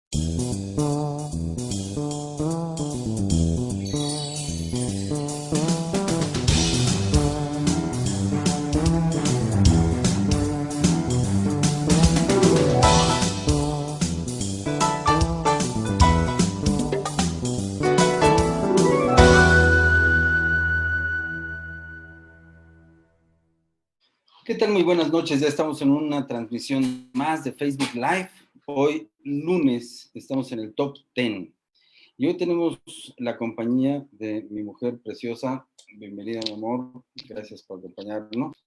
¿Qué tal? Muy buenas noches. Ya estamos en una transmisión más de Facebook Live. Hoy, lunes, estamos en el Top 10. Y hoy tenemos la compañía de mi mujer preciosa. Bienvenida, mi amor. Gracias por acompañarnos.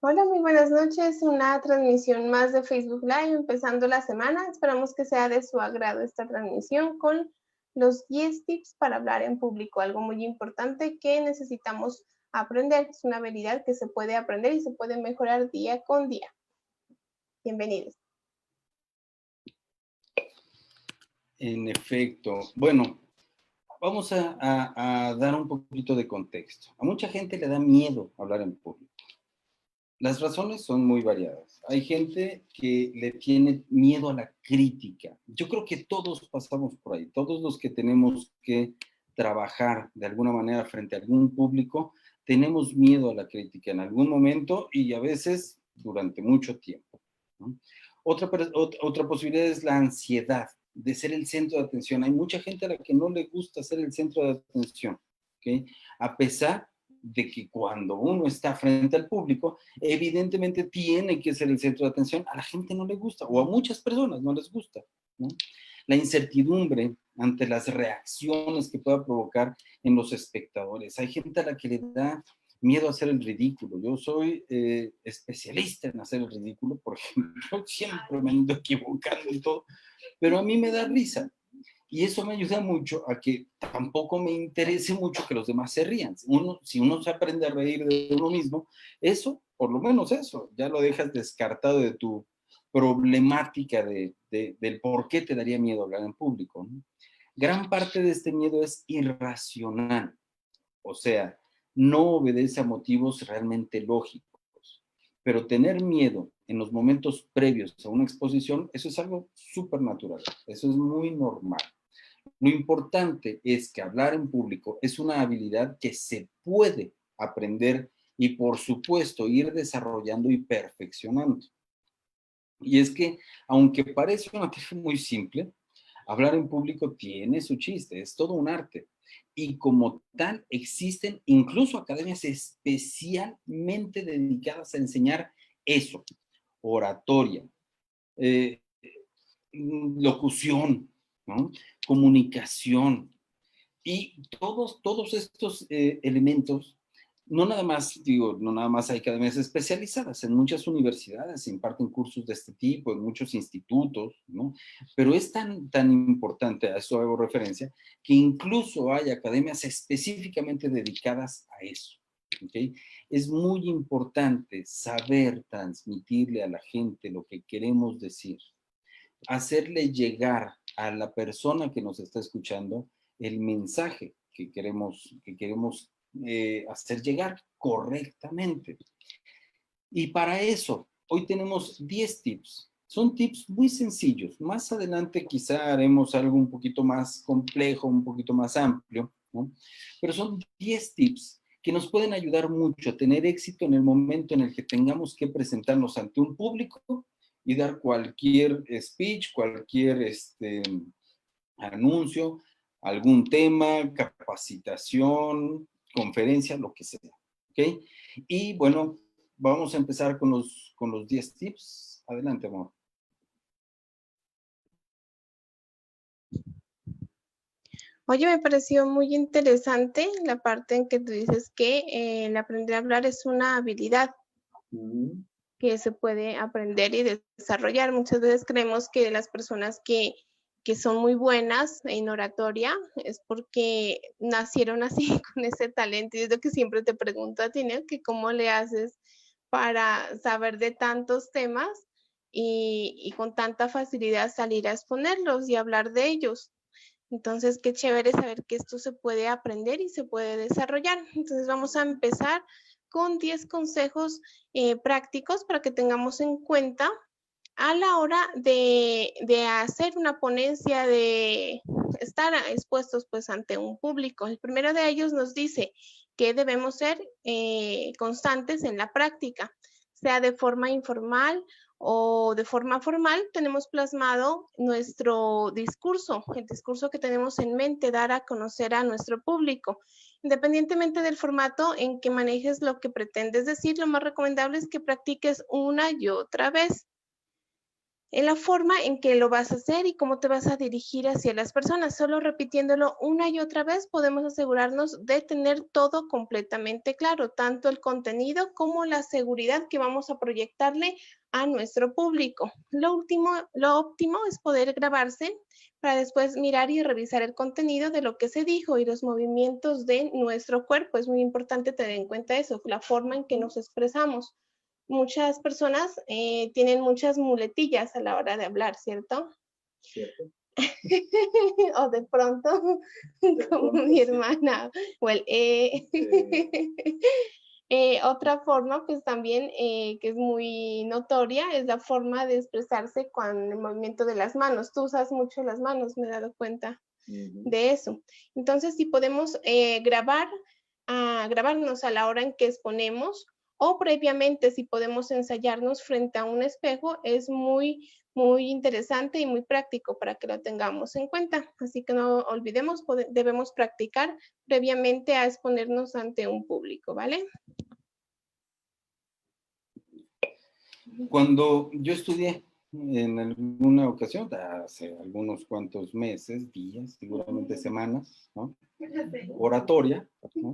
Hola, muy buenas noches. Una transmisión más de Facebook Live, empezando la semana. Esperamos que sea de su agrado esta transmisión con los 10 tips para hablar en público, algo muy importante que necesitamos aprender. Es una habilidad que se puede aprender y se puede mejorar día con día. Bienvenidos. En efecto. Bueno, vamos a dar un poquito de contexto. A mucha gente le da miedo hablar en público. Las razones son muy variadas. Hay gente que le tiene miedo a la crítica. Yo creo que todos pasamos por ahí. Todos los que tenemos que trabajar de alguna manera frente a algún público, tenemos miedo a la crítica en algún momento y a veces durante mucho tiempo, ¿no? Otra posibilidad es la ansiedad de ser el centro de atención. Hay mucha gente a la que no le gusta ser el centro de atención, ¿ok? A pesar de que cuando uno está frente al público, evidentemente tiene que ser el centro de atención. A la gente no le gusta, o a muchas personas no les gusta, ¿no? La incertidumbre ante las reacciones que pueda provocar en los espectadores. Hay gente a la que le da miedo a hacer el ridículo. Yo soy especialista en hacer el ridículo, por ejemplo, siempre me ando equivocando y todo, pero a mí me da risa. Y eso me ayuda mucho a que tampoco me interese mucho que los demás se rían. Si uno se aprende a reír de uno mismo, eso, por lo menos eso, ya lo dejas descartado de tu problemática del por qué te daría miedo hablar en público, ¿no? Gran parte de este miedo es irracional, o sea, no obedece a motivos realmente lógicos. Pero tener miedo en los momentos previos a una exposición, eso es algo súper natural, eso es muy normal. Lo importante es que hablar en público es una habilidad que se puede aprender y, por supuesto, ir desarrollando y perfeccionando. Y es que, aunque parece una cosa muy simple, hablar en público tiene su chiste, es todo un arte. Y como tal, existen incluso academias especialmente dedicadas a enseñar eso: oratoria, eh, locución, ¿no? Comunicación. Y todos estos elementos, no nada más hay academias especializadas, en muchas universidades se imparten cursos de este tipo, en muchos institutos, ¿no? Pero es tan importante, a eso hago referencia, que incluso hay academias específicamente dedicadas a eso, ¿ok? Es muy importante saber transmitirle a la gente lo que queremos decir, hacerle llegar a la persona que nos está escuchando el mensaje que queremos hacer llegar correctamente. Y para eso, hoy tenemos 10 tips. Son tips muy sencillos. Más adelante quizá haremos algo un poquito más complejo, un poquito más amplio, ¿no? Pero son 10 tips que nos pueden ayudar mucho a tener éxito en el momento en el que tengamos que presentarnos ante un público y dar cualquier speech, cualquier anuncio, algún tema, capacitación, conferencia, lo que sea, ¿ok? Y bueno, vamos a empezar con los 10 tips. Adelante, amor. Oye, me pareció muy interesante la parte en que tú dices que el aprender a hablar es una habilidad que se puede aprender y desarrollar. Muchas veces creemos que las personas que son muy buenas en oratoria es porque nacieron así con ese talento. Y es lo que siempre te pregunto a ti, ¿no? Que cómo le haces para saber de tantos temas y con tanta facilidad salir a exponerlos y hablar de ellos. Entonces, qué chévere saber que esto se puede aprender y se puede desarrollar. Entonces, vamos a empezar con 10 consejos prácticos para que tengamos en cuenta a la hora de hacer una ponencia, de estar expuestos pues ante un público. El primero de ellos nos dice que debemos ser constantes en la práctica, sea de forma informal o de forma formal. Tenemos plasmado nuestro discurso, el discurso que tenemos en mente, dar a conocer a nuestro público. Independientemente del formato en que manejes lo que pretendes decir, lo más recomendable es que practiques una y otra vez en la forma en que lo vas a hacer y cómo te vas a dirigir hacia las personas. Solo repitiéndolo una y otra vez podemos asegurarnos de tener todo completamente claro, tanto el contenido como la seguridad que vamos a proyectarle a nuestro público. Lo óptimo es poder grabarse para después mirar y revisar el contenido de lo que se dijo y los movimientos de nuestro cuerpo. Es muy importante tener en cuenta eso, la forma en que nos expresamos. Muchas personas tienen muchas muletillas a la hora de hablar, ¿cierto? ¿Cierto? O de pronto, como mi hermana, o el otra forma, pues también que es muy notoria, es la forma de expresarse con el movimiento de las manos. Tú usas mucho las manos, me he dado cuenta de eso. Entonces, si podemos grabarnos a la hora en que exponemos o previamente, si podemos ensayarnos frente a un espejo, es muy, muy interesante y muy práctico para que lo tengamos en cuenta. Así que no olvidemos, debemos practicar previamente a exponernos ante un público, ¿vale? Cuando yo estudié en alguna ocasión, hace algunos cuantos meses, días, seguramente semanas, ¿no? Oratoria, ¿no?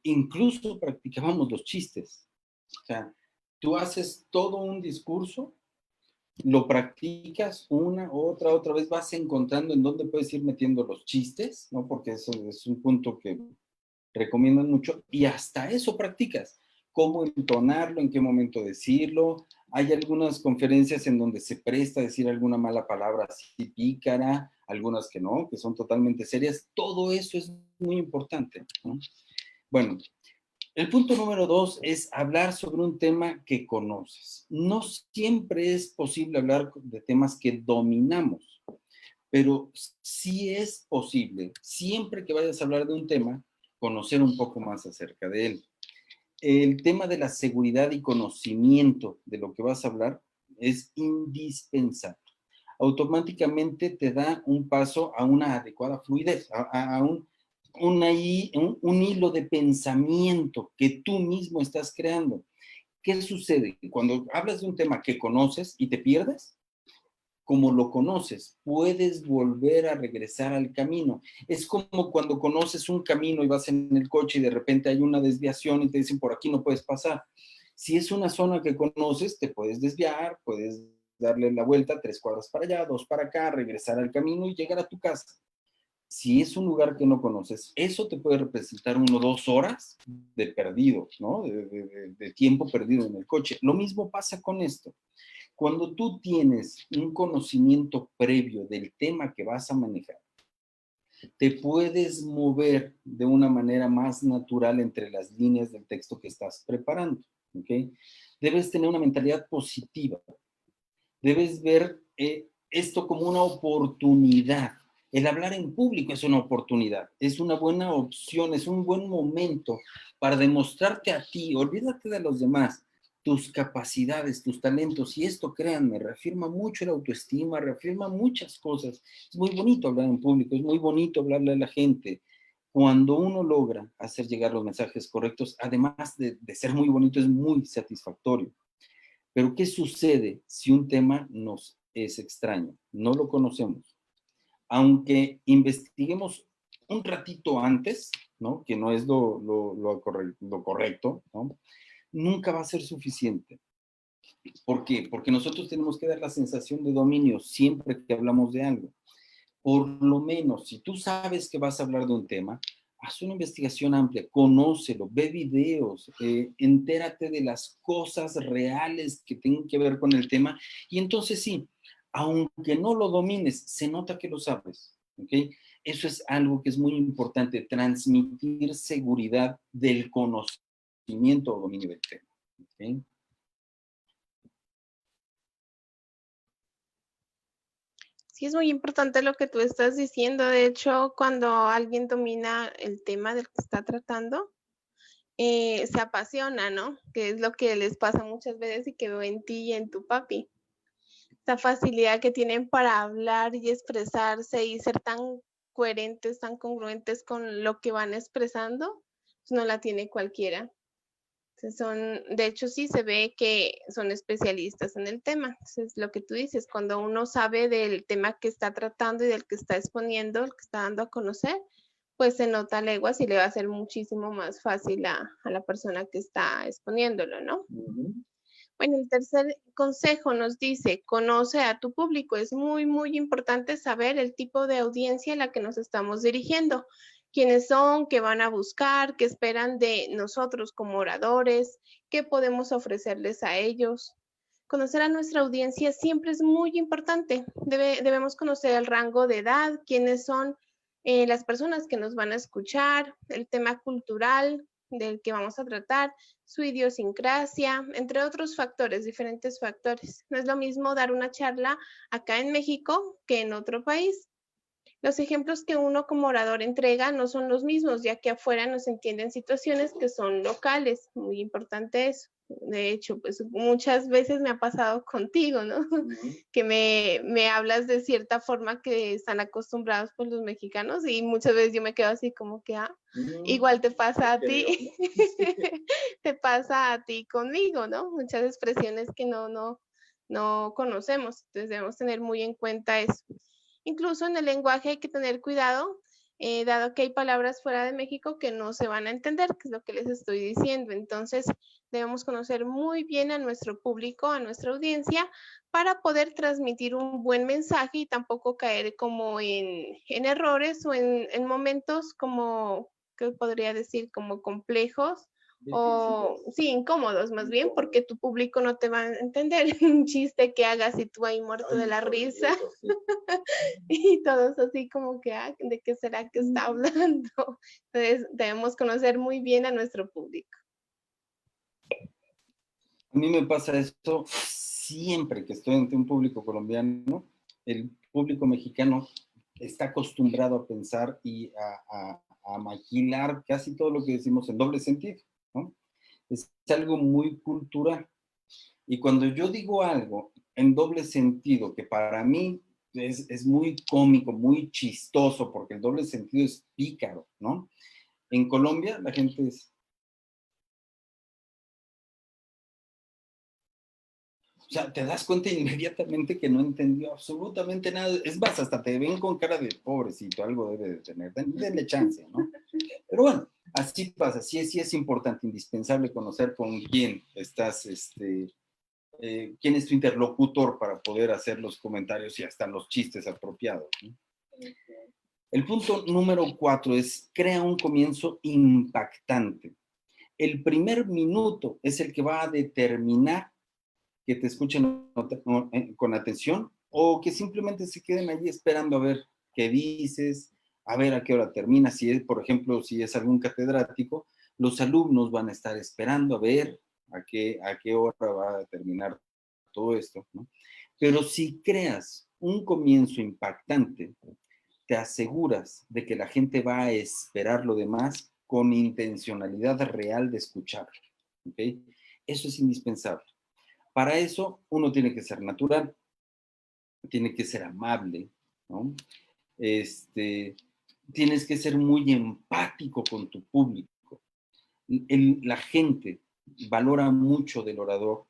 Incluso practicábamos los chistes. O sea, tú haces todo un discurso, lo practicas otra vez, vas encontrando en dónde puedes ir metiendo los chistes, ¿no? Porque eso es un punto que recomiendan mucho, y hasta eso practicas. Cómo entonarlo, en qué momento decirlo. Hay algunas conferencias en donde se presta a decir alguna mala palabra así pícara, algunas que no, que son totalmente serias. Todo eso es muy importante, ¿no? Bueno, el punto número 2 es hablar sobre un tema que conoces. No siempre es posible hablar de temas que dominamos, pero sí es posible, siempre que vayas a hablar de un tema, conocer un poco más acerca de él. El tema de la seguridad y conocimiento de lo que vas a hablar es indispensable. Automáticamente te da un paso a una adecuada fluidez, a un hilo de pensamiento que tú mismo estás creando. ¿Qué sucede? Cuando hablas de un tema que conoces y te pierdes, como lo conoces, puedes volver a regresar al camino. Es como cuando conoces un camino y vas en el coche y de repente hay una desviación y te dicen por aquí no puedes pasar. Si es una zona que conoces, te puedes desviar, puedes darle la vuelta 3 cuadras para allá, 2 para acá, regresar al camino y llegar a tu casa. Si es un lugar que no conoces, eso te puede representar 1 o 2 horas de perdido, ¿no? De tiempo perdido en el coche. Lo mismo pasa con esto. Cuando tú tienes un conocimiento previo del tema que vas a manejar, te puedes mover de una manera más natural entre las líneas del texto que estás preparando, ¿ok? Debes tener una mentalidad positiva. Debes ver esto como una oportunidad. El hablar en público es una oportunidad, es una buena opción, es un buen momento para demostrarte a ti, olvídate de los demás, tus capacidades, tus talentos, y esto, créanme, reafirma mucho la autoestima, reafirma muchas cosas. Es muy bonito hablar en público, es muy bonito hablarle a la gente. Cuando uno logra hacer llegar los mensajes correctos, además de ser muy bonito, es muy satisfactorio. Pero ¿qué sucede si un tema nos es extraño? No lo conocemos. Aunque investiguemos un ratito antes, ¿no? Que no es lo correcto, ¿no? Nunca va a ser suficiente. ¿Por qué? Porque nosotros tenemos que dar la sensación de dominio siempre que hablamos de algo. Por lo menos, si tú sabes que vas a hablar de un tema, haz una investigación amplia, conócelo, ve videos, entérate de las cosas reales que tienen que ver con el tema, y entonces sí, aunque no lo domines, se nota que lo sabes, ¿ok? Eso es algo que es muy importante, transmitir seguridad del conocimiento o dominio del tema, ¿ok? Sí, es muy importante lo que tú estás diciendo. De hecho, cuando alguien domina el tema del que está tratando, se apasiona, ¿no? Que es lo que les pasa muchas veces y que veo en ti y en tu papi. Esta facilidad que tienen para hablar y expresarse y ser tan coherentes, tan congruentes con lo que van expresando, pues no la tiene cualquiera. De hecho, sí se ve que son especialistas en el tema. Entonces, lo que tú dices, cuando uno sabe del tema que está tratando y del que está exponiendo, el que está dando a conocer, pues se nota leguas y le va a ser muchísimo más fácil a la persona que está exponiéndolo, ¿no? Bueno, el tercer consejo nos dice, conoce a tu público. Es muy, muy importante saber el tipo de audiencia a la que nos estamos dirigiendo, quiénes son, qué van a buscar, qué esperan de nosotros como oradores, qué podemos ofrecerles a ellos. Conocer a nuestra audiencia siempre es muy importante. Debemos conocer el rango de edad, quiénes son las personas que nos van a escuchar, el tema cultural del que vamos a tratar, su idiosincrasia, entre otros factores, diferentes factores. No es lo mismo dar una charla acá en México que en otro país. Los ejemplos que uno como orador entrega no son los mismos, ya que afuera no se entienden situaciones que son locales. Muy importante eso. De hecho, pues muchas veces me ha pasado contigo, ¿no? Que me hablas de cierta forma que están acostumbrados pues los mexicanos y muchas veces yo me quedo así como que, igual te pasa a ti, te pasa a ti conmigo, ¿no? Muchas expresiones que no conocemos, entonces debemos tener muy en cuenta eso. Incluso en el lenguaje hay que tener cuidado, dado que hay palabras fuera de México que no se van a entender, que es lo que les estoy diciendo. Entonces, debemos conocer muy bien a nuestro público, a nuestra audiencia, para poder transmitir un buen mensaje y tampoco caer como en errores o en momentos como, ¿qué podría decir? Como complejos o sí, incómodos más bien, porque tu público no te va a entender un chiste que hagas y tú ahí muerto de la risa y todos así como que, ¿de qué será que está hablando? Entonces, debemos conocer muy bien a nuestro público. A mí me pasa esto siempre que estoy ante un público colombiano. El público mexicano está acostumbrado a pensar y a maquilar casi todo lo que decimos en doble sentido, ¿no? Es algo muy cultural. Y cuando yo digo algo en doble sentido, que para mí es muy cómico, muy chistoso, porque el doble sentido es pícaro, ¿no? En Colombia la gente es, o sea, te das cuenta inmediatamente que no entendió absolutamente nada. Es más, hasta te ven con cara de pobrecito, algo debe de tener. Denle chance, ¿no? Pero bueno, así pasa. Sí es importante, indispensable conocer con quién estás, quién es tu interlocutor para poder hacer los comentarios y hasta los chistes apropiados, ¿no? El punto número 4 es crea un comienzo impactante. El primer minuto es el que va a determinar que te escuchen con atención o que simplemente se queden allí esperando a ver qué dices, a ver a qué hora termina. Si es, por ejemplo, si es algún catedrático, los alumnos van a estar esperando a ver a qué hora va a terminar todo esto, ¿no? Pero si creas un comienzo impactante, te aseguras de que la gente va a esperar lo demás con intencionalidad real de escuchar, ¿ok? Eso es indispensable. Para eso, uno tiene que ser natural, tiene que ser amable, ¿no? Tienes que ser muy empático con tu público. La gente valora mucho del orador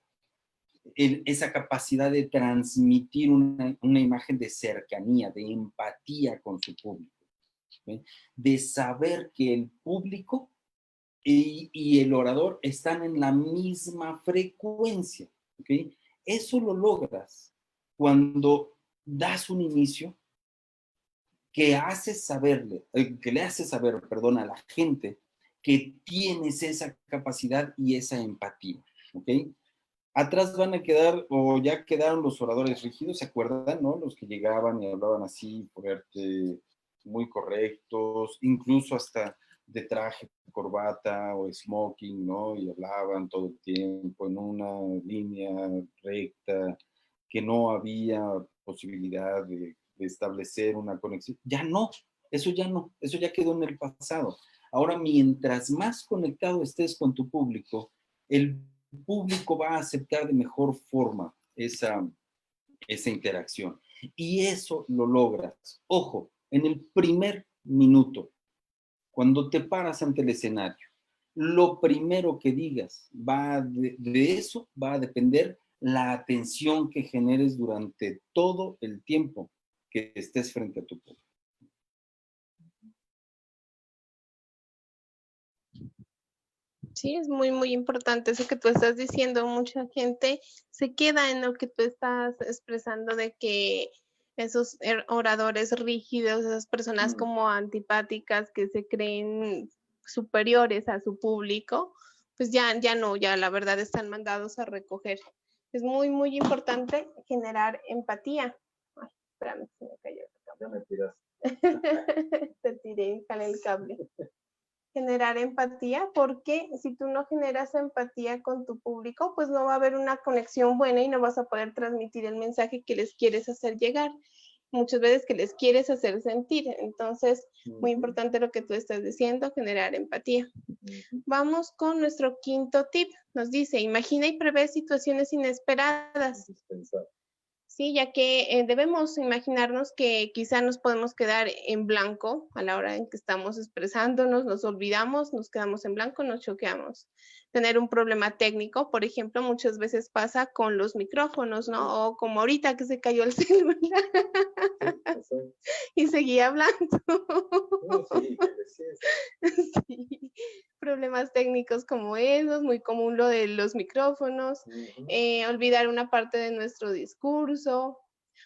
esa capacidad de transmitir una imagen de cercanía, de empatía con su público, ¿sí? De saber que el público y el orador están en la misma frecuencia, ¿ok? Eso lo logras cuando das un inicio que le haces saber, perdón, a la gente que tienes esa capacidad y esa empatía, ¿ok? Atrás van a quedar, o ya quedaron los oradores rígidos, ¿se acuerdan, no? Los que llegaban y hablaban así, fuerte, muy correctos, incluso hasta de traje, corbata o smoking, ¿no? Y hablaban todo el tiempo en una línea recta, que no había posibilidad de establecer una conexión. Ya no, eso ya quedó en el pasado. Ahora, mientras más conectado estés con tu público, el público va a aceptar de mejor forma esa interacción. Y eso lo logras, ojo, en el primer minuto, cuando te paras ante el escenario. Lo primero que digas de eso va a depender la atención que generes durante todo el tiempo que estés frente a tu público. Sí, es muy, muy importante eso que tú estás diciendo. Mucha gente se queda en lo que tú estás expresando de que esos oradores rígidos, esas personas como antipáticas que se creen superiores a su público, pues ya no, ya la verdad están mandados a recoger. Es muy, muy importante generar empatía. Ay, espérame, se me cayó el cable. Ya me tiras. Te tiré, jalé el cable. Generar empatía, porque si tú no generas empatía con tu público, pues no va a haber una conexión buena y no vas a poder transmitir el mensaje que les quieres hacer llegar. Muchas veces que les quieres hacer sentir. Entonces, muy importante lo que tú estás diciendo, generar empatía. Vamos con nuestro quinto tip. Nos dice, imagina y prevé situaciones inesperadas. Sí, ya que debemos imaginarnos que quizá nos podemos quedar en blanco a la hora en que estamos expresándonos, nos olvidamos, nos quedamos en blanco, nos choqueamos. Tener un problema técnico, por ejemplo, muchas veces pasa con los micrófonos, ¿no? O como ahorita que se cayó el celular y seguía hablando. Sí, problemas técnicos como esos, muy común lo de los micrófonos, olvidar una parte de nuestro discurso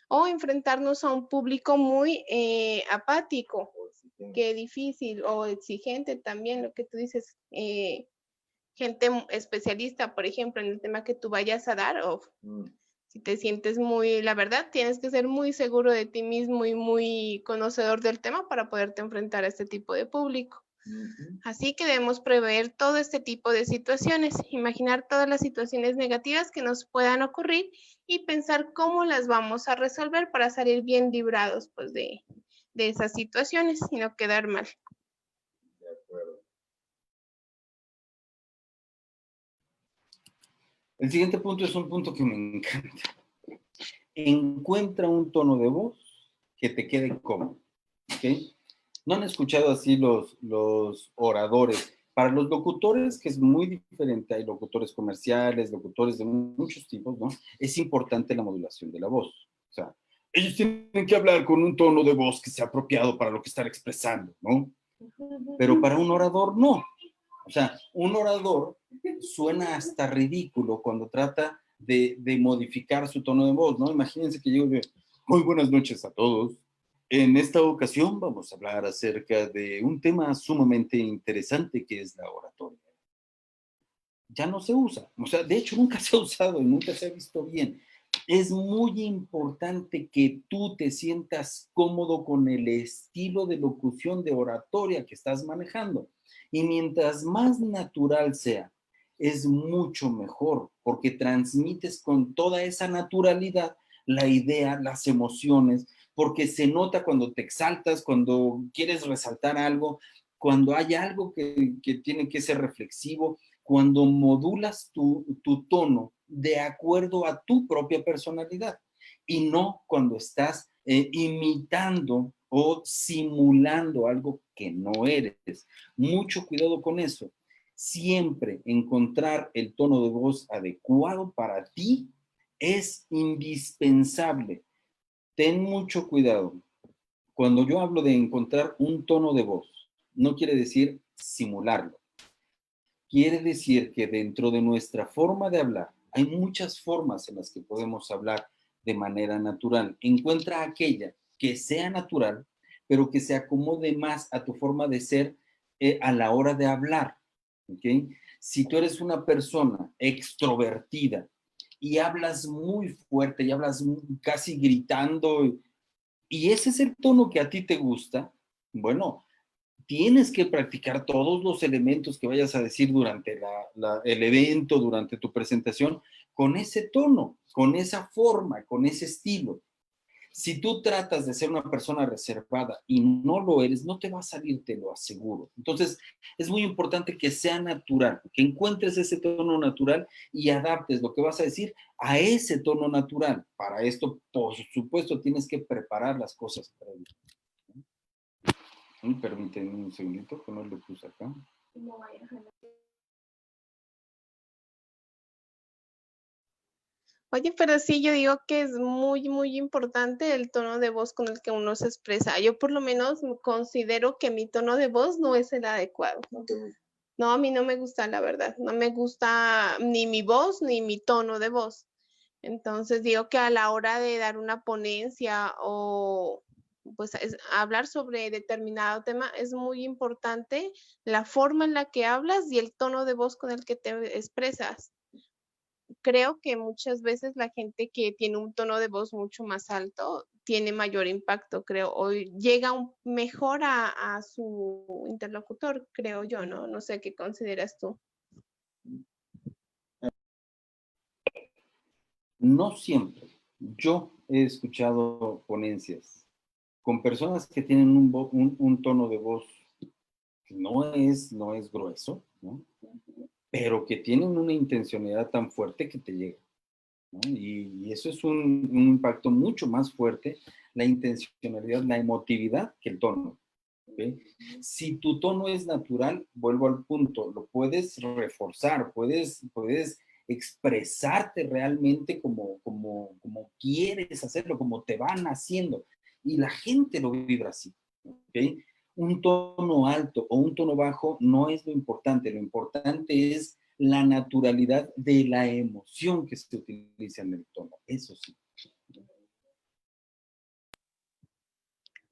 o enfrentarnos a un público muy apático, que difícil o exigente también, lo que tú dices, gente especialista, por ejemplo, en el tema que tú vayas a dar o si te sientes muy, la verdad, tienes que ser muy seguro de ti mismo y muy conocedor del tema para poderte enfrentar a este tipo de público. Así que debemos prever todo este tipo de situaciones, imaginar todas las situaciones negativas que nos puedan ocurrir y pensar cómo las vamos a resolver para salir bien librados pues, de esas situaciones y no quedar mal. De acuerdo. El siguiente punto es un punto que me encanta. Encuentra un tono de voz que te quede cómodo. ¿Okay? ¿No han escuchado así los oradores? Para los locutores, que es muy diferente, hay locutores comerciales, locutores de muchos tipos, ¿no? Es importante la modulación de la voz. O sea, ellos tienen que hablar con un tono de voz que sea apropiado para lo que están expresando, ¿no? Pero para un orador, no. O sea, un orador suena hasta ridículo cuando trata de modificar su tono de voz, ¿no? Imagínense que yo digo, muy buenas noches a todos. En esta ocasión vamos a hablar acerca de un tema sumamente interesante que es la oratoria. Ya no se usa, o sea, de hecho nunca se ha usado y nunca se ha visto bien. Es muy importante que tú te sientas cómodo con el estilo de locución de oratoria que estás manejando. Y mientras más natural sea, es mucho mejor, porque transmites con toda esa naturalidad la idea, las emociones, porque se nota cuando te exaltas, cuando quieres resaltar algo, cuando hay algo que tiene que ser reflexivo, cuando modulas tu tono de acuerdo a tu propia personalidad y no cuando estás imitando o simulando algo que no eres. Mucho cuidado con eso. Siempre encontrar el tono de voz adecuado para ti es indispensable. Ten mucho cuidado. Cuando yo hablo de encontrar un tono de voz, no quiere decir simularlo. Quiere decir que dentro de nuestra forma de hablar, hay muchas formas en las que podemos hablar de manera natural. Encuentra aquella que sea natural, pero que se acomode más a tu forma de ser a la hora de hablar. ¿Okay? Si tú eres una persona extrovertida y hablas muy fuerte y hablas casi gritando, y ese es el tono que a ti te gusta, bueno, tienes que practicar todos los elementos que vayas a decir durante el evento, durante tu presentación, con ese tono, con esa forma, con ese estilo. Si tú tratas de ser una persona reservada y no lo eres, no te va a salir, te lo aseguro. Entonces, es muy importante que sea natural, que encuentres ese tono natural y adaptes lo que vas a decir a ese tono natural. Para esto, por supuesto, tienes que preparar las cosas previas. Permíteme un segundito, que no le puse acá. Oye, pero sí, yo digo que es muy, muy importante el tono de voz con el que uno se expresa. Yo por lo menos considero que mi tono de voz no es el adecuado. No, a mí no me gusta, la verdad. No me gusta ni mi voz ni mi tono de voz. Entonces digo que a la hora de dar una ponencia o pues hablar sobre determinado tema es muy importante la forma en la que hablas y el tono de voz con el que te expresas. Creo que muchas veces la gente que tiene un tono de voz mucho más alto tiene mayor impacto, creo, o llega mejor a su interlocutor, creo yo, ¿no? No sé qué consideras tú. No siempre. Yo he escuchado ponencias con personas que tienen un tono de voz que no es grueso, ¿no? Pero que tienen una intencionalidad tan fuerte que te llega, ¿no? Y eso es un impacto mucho más fuerte, la intencionalidad, la emotividad, que el tono. ¿Okay? Si tu tono es natural, vuelvo al punto, lo puedes reforzar, puedes expresarte realmente como quieres hacerlo, como te van haciendo. Y la gente lo vibra así. ¿Okay? Un tono alto o un tono bajo no es lo importante es la naturalidad de la emoción que se utiliza en el tono, eso sí.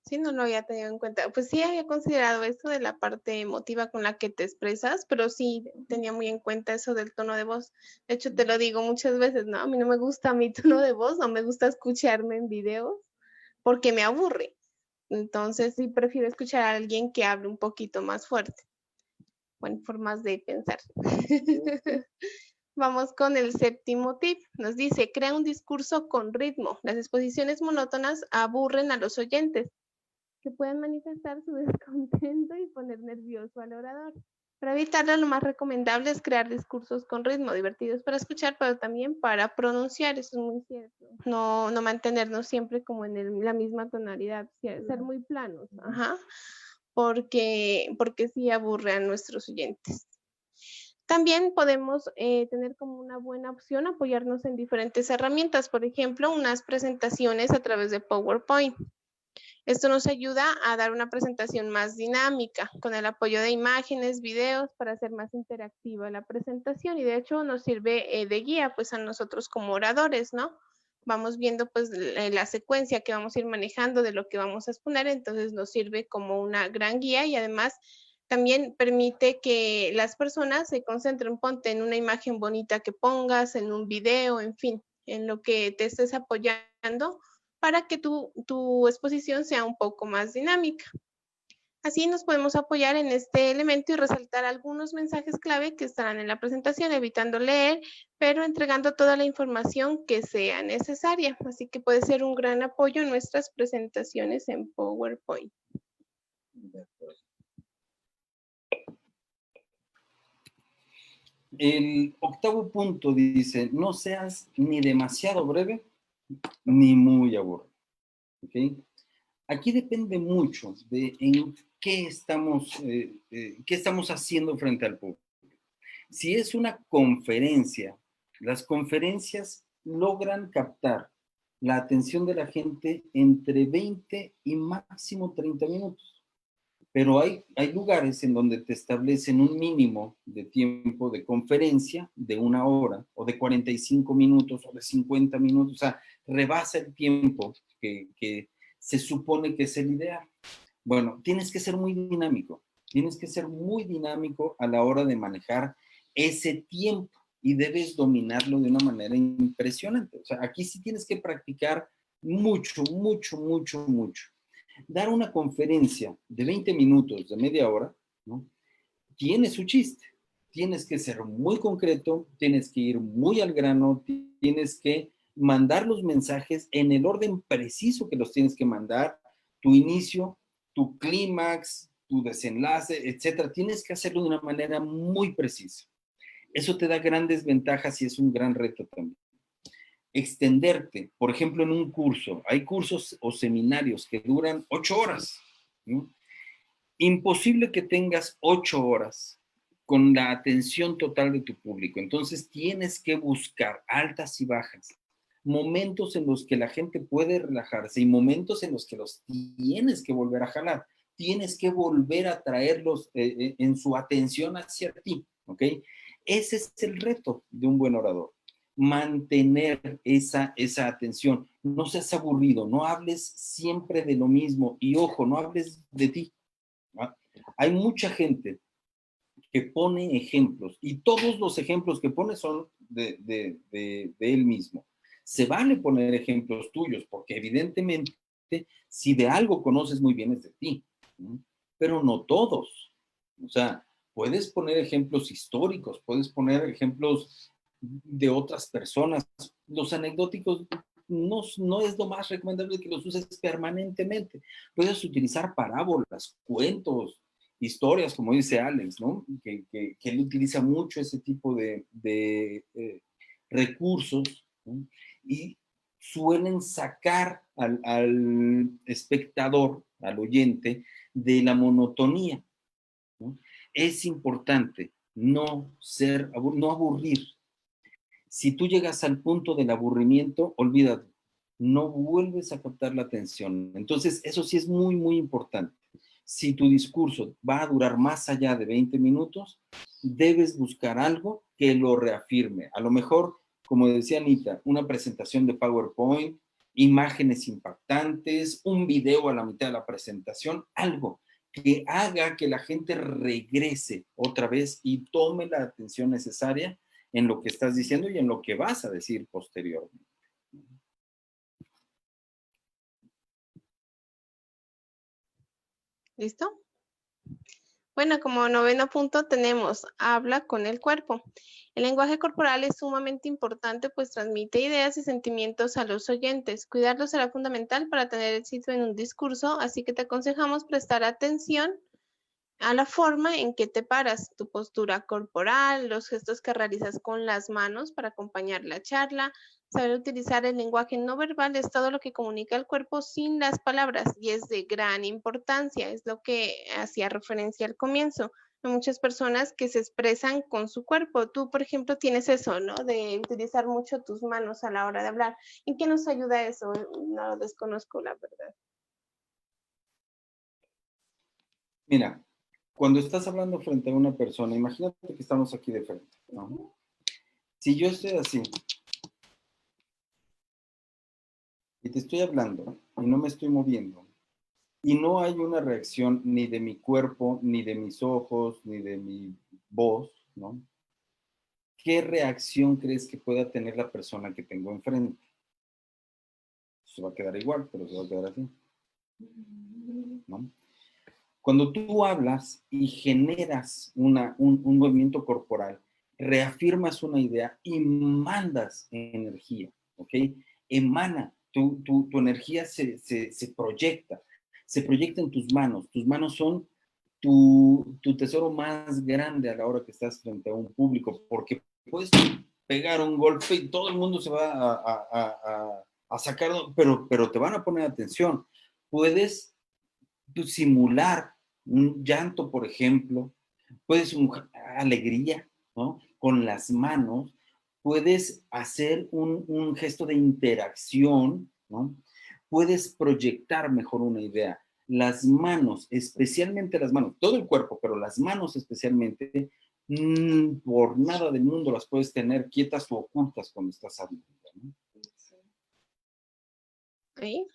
Sí, no lo había tenido en cuenta. Pues sí, había considerado esto de la parte emotiva con la que te expresas, pero sí tenía muy en cuenta eso del tono de voz. De hecho, te lo digo muchas veces, ¿no? A mí no me gusta mi tono de voz, no me gusta escucharme en videos porque me aburre. Entonces, sí prefiero escuchar a alguien que hable un poquito más fuerte. Bueno, formas de pensar. Vamos con el séptimo tip. Nos dice, crea un discurso con ritmo. Las exposiciones monótonas aburren a los oyentes, que pueden manifestar su descontento y poner nervioso al orador. Para evitarlo, lo más recomendable es crear discursos con ritmo, divertidos para escuchar, pero también para pronunciar, eso es muy cierto. No mantenernos siempre como en la misma tonalidad, ser muy planos, ajá, porque sí aburre a nuestros oyentes. También podemos tener como una buena opción apoyarnos en diferentes herramientas, por ejemplo, unas presentaciones a través de PowerPoint. Esto nos ayuda a dar una presentación más dinámica, con el apoyo de imágenes, videos, para hacer más interactiva la presentación y de hecho nos sirve de guía pues a nosotros como oradores, ¿no? Vamos viendo pues la secuencia que vamos a ir manejando de lo que vamos a exponer, entonces nos sirve como una gran guía y además también permite que las personas se concentren, ponte en una imagen bonita que pongas, en un video, en fin, en lo que te estés apoyando para que tu exposición sea un poco más dinámica. Así nos podemos apoyar en este elemento y resaltar algunos mensajes clave que estarán en la presentación, evitando leer, pero entregando toda la información que sea necesaria. Así que puede ser un gran apoyo en nuestras presentaciones en PowerPoint. El octavo punto dice, no seas ni demasiado breve ni muy aburrido. ¿Okay? Aquí depende mucho de en qué estamos haciendo frente al público. Si es una conferencia, las conferencias logran captar la atención de la gente entre 20 y máximo 30 minutos. Pero hay lugares en donde te establecen un mínimo de tiempo de conferencia de 1 hora o de 45 minutos o de 50 minutos, o sea, rebasa el tiempo que se supone que es el ideal. Bueno, tienes que ser muy dinámico a la hora de manejar ese tiempo y debes dominarlo de una manera impresionante. O sea, aquí sí tienes que practicar mucho, mucho, mucho, mucho. Dar una conferencia de 20 minutos, de media hora, ¿no? Tiene su chiste. Tienes que ser muy concreto, tienes que ir muy al grano, tienes que mandar los mensajes en el orden preciso que los tienes que mandar, tu inicio, tu clímax, tu desenlace, etcétera. Tienes que hacerlo de una manera muy precisa. Eso te da grandes ventajas y es un gran reto también. Extenderte, por ejemplo, en un curso. Hay cursos o seminarios que duran 8 horas, ¿no? Imposible que tengas 8 horas con la atención total de tu público. Entonces tienes que buscar altas y bajas, momentos en los que la gente puede relajarse y momentos en los que los tienes que volver a jalar. Tienes que volver a traerlos en su atención hacia ti, ¿ok? Ese es el reto de un buen orador. Mantener esa atención. No seas aburrido, no hables siempre de lo mismo y ojo, no hables de ti. ¿Ah? Hay mucha gente que pone ejemplos y todos los ejemplos que pone son de él mismo. Se vale poner ejemplos tuyos porque evidentemente si de algo conoces muy bien es de ti, ¿no? Pero no todos. O sea, puedes poner ejemplos históricos, puedes poner ejemplos de otras personas. Los anecdóticos no es lo más recomendable que los uses permanentemente. Puedes utilizar parábolas, cuentos, historias, como dice Alex, ¿no? Que él utiliza mucho ese tipo de recursos, ¿no? Y suelen sacar al espectador, al oyente, de la monotonía, ¿no? Es importante no aburrir. Si tú llegas al punto del aburrimiento, olvídate, no vuelves a captar la atención. Entonces, eso sí es muy, muy importante. Si tu discurso va a durar más allá de 20 minutos, debes buscar algo que lo reafirme. A lo mejor, como decía Anita, una presentación de PowerPoint, imágenes impactantes, un video a la mitad de la presentación, algo que haga que la gente regrese otra vez y tome la atención necesaria en lo que estás diciendo y en lo que vas a decir posteriormente. ¿Listo? Bueno, como noveno punto tenemos habla con el cuerpo. El lenguaje corporal es sumamente importante, pues transmite ideas y sentimientos a los oyentes. Cuidarlo será fundamental para tener éxito en un discurso, así que te aconsejamos prestar atención a la forma en que te paras, tu postura corporal, los gestos que realizas con las manos para acompañar la charla. Saber utilizar el lenguaje no verbal es todo lo que comunica el cuerpo sin las palabras y es de gran importancia, es lo que hacía referencia al comienzo. Hay muchas personas que se expresan con su cuerpo. Tú, por ejemplo, tienes eso, ¿no? De utilizar mucho tus manos a la hora de hablar. ¿En qué nos ayuda eso? No lo desconozco, la verdad. Mira, cuando estás hablando frente a una persona, imagínate que estamos aquí de frente, ¿no? Si yo estoy así y te estoy hablando y no me estoy moviendo y no hay una reacción ni de mi cuerpo, ni de mis ojos, ni de mi voz, ¿no? ¿Qué reacción crees que pueda tener la persona que tengo enfrente? Se va a quedar igual, pero se va a quedar así, ¿no? Cuando tú hablas y generas un movimiento corporal, reafirmas una idea y mandas energía, ¿ok? Emana, tu energía se proyecta en tus manos son tu tesoro más grande a la hora que estás frente a un público, porque puedes pegar un golpe y todo el mundo se va a sacar, pero te van a poner atención. Puedes simular un llanto, por ejemplo, puedes alegría, ¿no? Con las manos, puedes hacer un gesto de interacción, ¿no? Puedes proyectar mejor una idea. Las manos, especialmente las manos, todo el cuerpo, pero las manos especialmente, por nada del mundo las puedes tener quietas o ocultas cuando estás hablando, ¿no? ¿Ahí?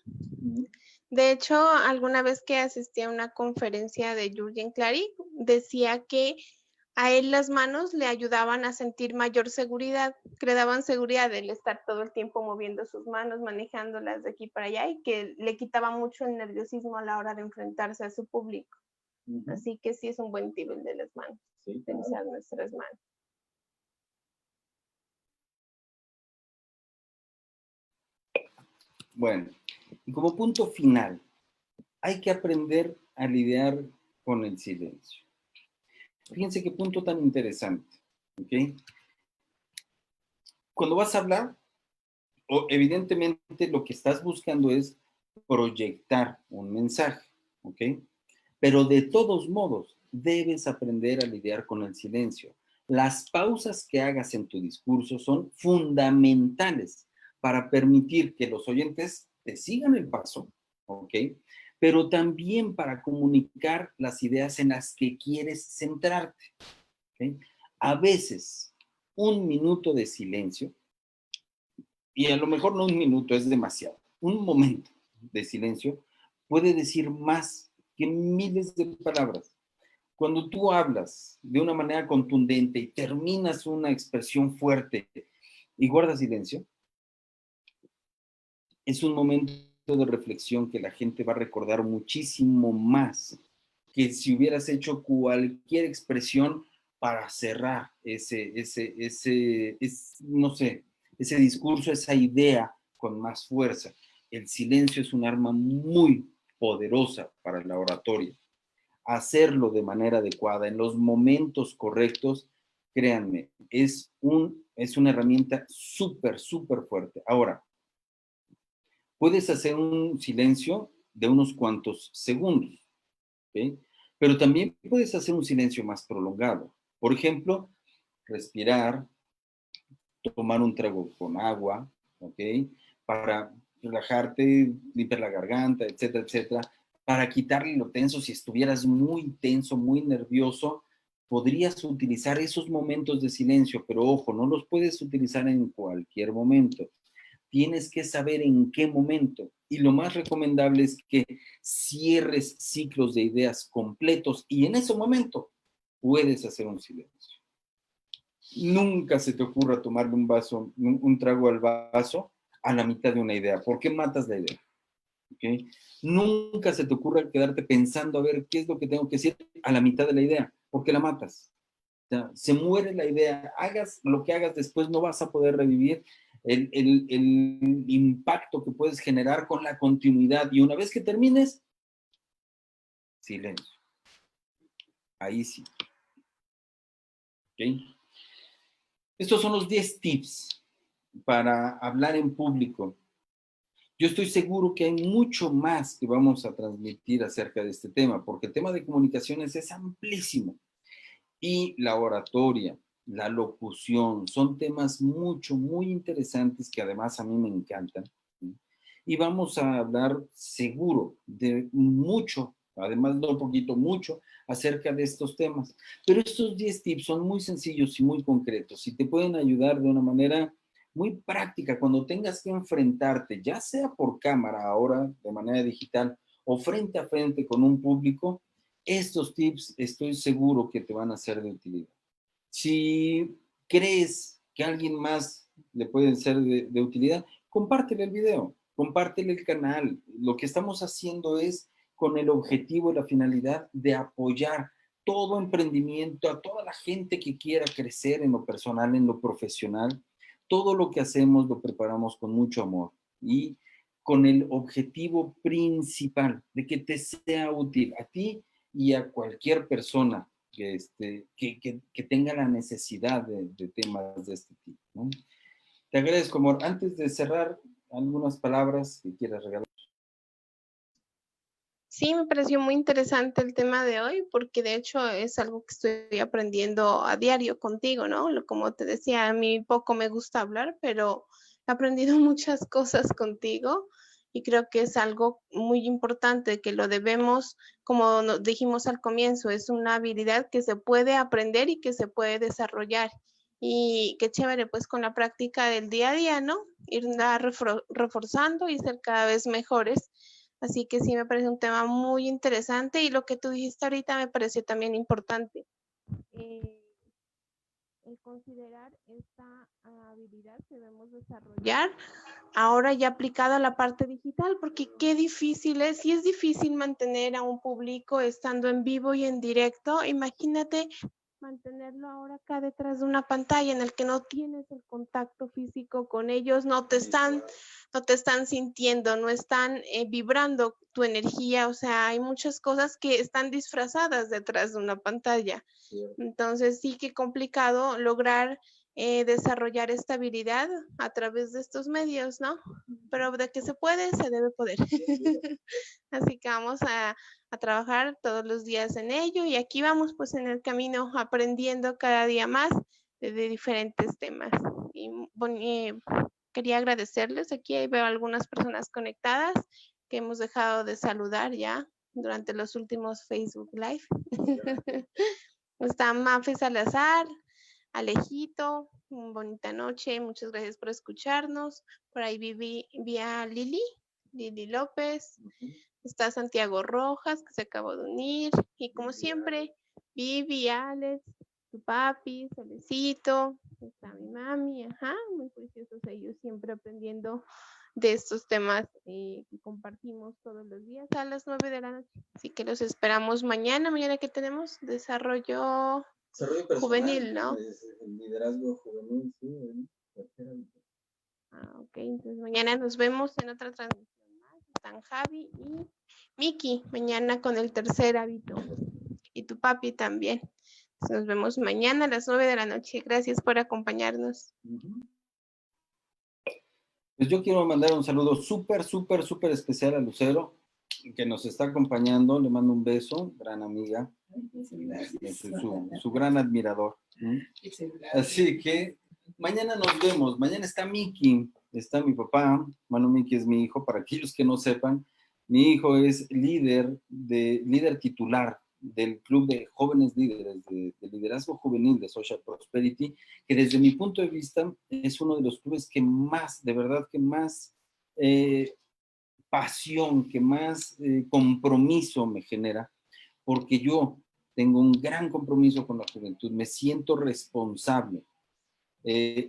De hecho, alguna vez que asistí a una conferencia de Jürgen Klarik, decía que a él las manos le ayudaban a sentir mayor seguridad, que le daban seguridad el estar todo el tiempo moviendo sus manos, manejándolas de aquí para allá y que le quitaba mucho el nerviosismo a la hora de enfrentarse a su público. Así que sí es un buen tip el de las manos, utilizar nuestras manos. Bueno, y como punto final, hay que aprender a lidiar con el silencio. Fíjense qué punto tan interesante, ¿ok? Cuando vas a hablar, evidentemente lo que estás buscando es proyectar un mensaje, ¿ok? Pero de todos modos, debes aprender a lidiar con el silencio. Las pausas que hagas en tu discurso son fundamentales para permitir que los oyentes te sigan el paso, ¿ok? Pero también para comunicar las ideas en las que quieres centrarte, ¿ok? A veces, un minuto de silencio, y a lo mejor no un minuto, es demasiado, un momento de silencio puede decir más que miles de palabras. Cuando tú hablas de una manera contundente y terminas una expresión fuerte y guardas silencio, es un momento de reflexión que la gente va a recordar muchísimo más que si hubieras hecho cualquier expresión para cerrar no sé, ese discurso, esa idea con más fuerza. El silencio es un arma muy poderosa para la oratoria. Hacerlo de manera adecuada, en los momentos correctos, créanme, es una herramienta súper, súper fuerte. Ahora, puedes hacer un silencio de unos cuantos segundos, ¿ok? Pero también puedes hacer un silencio más prolongado. Por ejemplo, respirar, tomar un trago con agua, ¿ok? Para relajarte, limpiar la garganta, etcétera, etcétera. Para quitarle lo tenso, si estuvieras muy tenso, muy nervioso, podrías utilizar esos momentos de silencio, pero ojo, no los puedes utilizar en cualquier momento. Tienes que saber en qué momento. Y lo más recomendable es que cierres ciclos de ideas completos y en ese momento puedes hacer un silencio. Nunca se te ocurra tomarle un trago al vaso a la mitad de una idea. ¿Por qué matas la idea? ¿Okay? Nunca se te ocurra quedarte pensando a ver qué es lo que tengo que decir a la mitad de la idea. ¿Por qué la matas? O sea, se muere la idea. Hagas lo que hagas después, no vas a poder revivir el impacto que puedes generar con la continuidad. Y una vez que termines, silencio. Ahí sí. ¿Ok? Estos son los 10 tips para hablar en público. Yo estoy seguro que hay mucho más que vamos a transmitir acerca de este tema, porque el tema de comunicaciones es amplísimo. Y la oratoria, la locución, son temas muy interesantes que además a mí me encantan. ¿Sí? Y vamos a hablar seguro de mucho, además de un poquito mucho, acerca de estos temas. Pero estos 10 tips son muy sencillos y muy concretos y te pueden ayudar de una manera muy práctica cuando tengas que enfrentarte, ya sea por cámara ahora, de manera digital, o frente a frente con un público. Estos tips estoy seguro que te van a ser de utilidad. Si crees que a alguien más le pueden ser de utilidad, compártele el video, compártele el canal. Lo que estamos haciendo es con el objetivo y la finalidad de apoyar todo emprendimiento, a toda la gente que quiera crecer en lo personal, en lo profesional. Todo lo que hacemos lo preparamos con mucho amor y con el objetivo principal de que te sea útil a ti y a cualquier persona que tenga la necesidad de temas de este tipo, ¿no? Te agradezco, amor. Antes de cerrar, algunas palabras que quieras regalar. Sí, me pareció muy interesante el tema de hoy porque de hecho es algo que estoy aprendiendo a diario contigo, ¿no? Como te decía, a mí poco me gusta hablar, pero he aprendido muchas cosas contigo y creo que es algo muy importante que lo debemos, como nos dijimos al comienzo, es una habilidad que se puede aprender y que se puede desarrollar. Y qué chévere, pues con la práctica del día a día, ¿no? Irla reforzando y ser cada vez mejores. Así que sí me parece un tema muy interesante y lo que tú dijiste ahorita me pareció también importante. Eh, el considerar esta habilidad que debemos desarrollar ahora ya aplicada a la parte digital, porque qué difícil es, y es difícil mantener a un público estando en vivo y en directo. Imagínate mantenerlo ahora acá detrás de una pantalla en el que no tienes el contacto físico con ellos, no te están sintiendo, no están vibrando tu energía, o sea, hay muchas cosas que están disfrazadas detrás de una pantalla. Entonces sí que complicado lograr desarrollar esta habilidad a través de estos medios, ¿no? Pero de que se puede, se debe poder. Así que vamos a trabajar todos los días en ello y aquí vamos pues en el camino aprendiendo cada día más de diferentes temas. Y quería agradecerles, aquí veo algunas personas conectadas que hemos dejado de saludar ya durante los últimos Facebook Live. Está Mafe Salazar, Alejito, bonita noche, muchas gracias por escucharnos. Por ahí vi a Lili López. Está Santiago Rojas, que se acabó de unir. Y como siempre, Vivi, Alex, tu papi, Solecito, está mi mami, ajá, muy preciosos ellos, siempre aprendiendo de estos temas que compartimos todos los días a las 9 de la noche. Así que los esperamos mañana. Mañana que tenemos desarrollo personal, juvenil, ¿no? El liderazgo juvenil, sí. Ok, entonces mañana nos vemos en otra transmisión más. Están Javi y Miki, mañana con el tercer hábito. Y tu papi también. Entonces nos vemos mañana a las 9 de la noche. Gracias por acompañarnos. Pues yo quiero mandar un saludo súper especial a Lucero, que nos está acompañando. Le mando un beso, gran amiga, su gran admirador. Así que mañana nos vemos. Mañana está Miki, está mi papá. Manu Miki es mi hijo, para aquellos que no sepan. Mi hijo es líder titular del Club de Jóvenes Líderes, de Liderazgo Juvenil de Social Prosperity, que desde mi punto de vista es uno de los clubes que más, de verdad, que más pasión, que más compromiso me genera, porque yo tengo un gran compromiso con la juventud, me siento responsable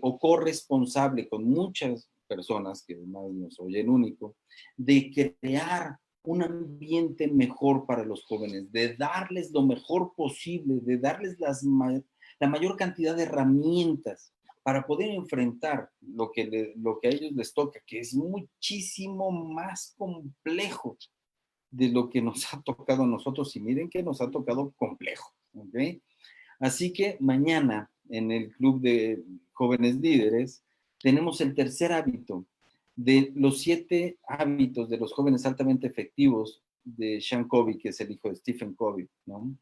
o corresponsable con muchas personas, que además nos oyen único, de crear un ambiente mejor para los jóvenes, de darles lo mejor posible, de darles la mayor cantidad de herramientas para poder enfrentar lo que a ellos les toca, que es muchísimo más complejo de lo que nos ha tocado a nosotros, y miren que nos ha tocado complejo, ¿ok? Así que mañana en el Club de Jóvenes Líderes tenemos el tercer hábito de los 7 hábitos de los jóvenes altamente efectivos de Sean Covey, que es el hijo de Stephen Covey, ¿no?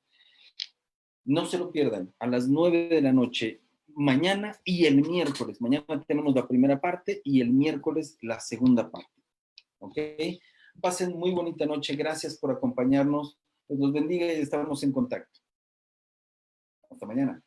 No se lo pierdan, a las 9 de la noche, mañana y el miércoles. Mañana tenemos la primera parte y el miércoles la segunda parte, ¿ok? Pasen muy bonita noche, gracias por acompañarnos, Dios los bendiga y estamos en contacto. Hasta mañana.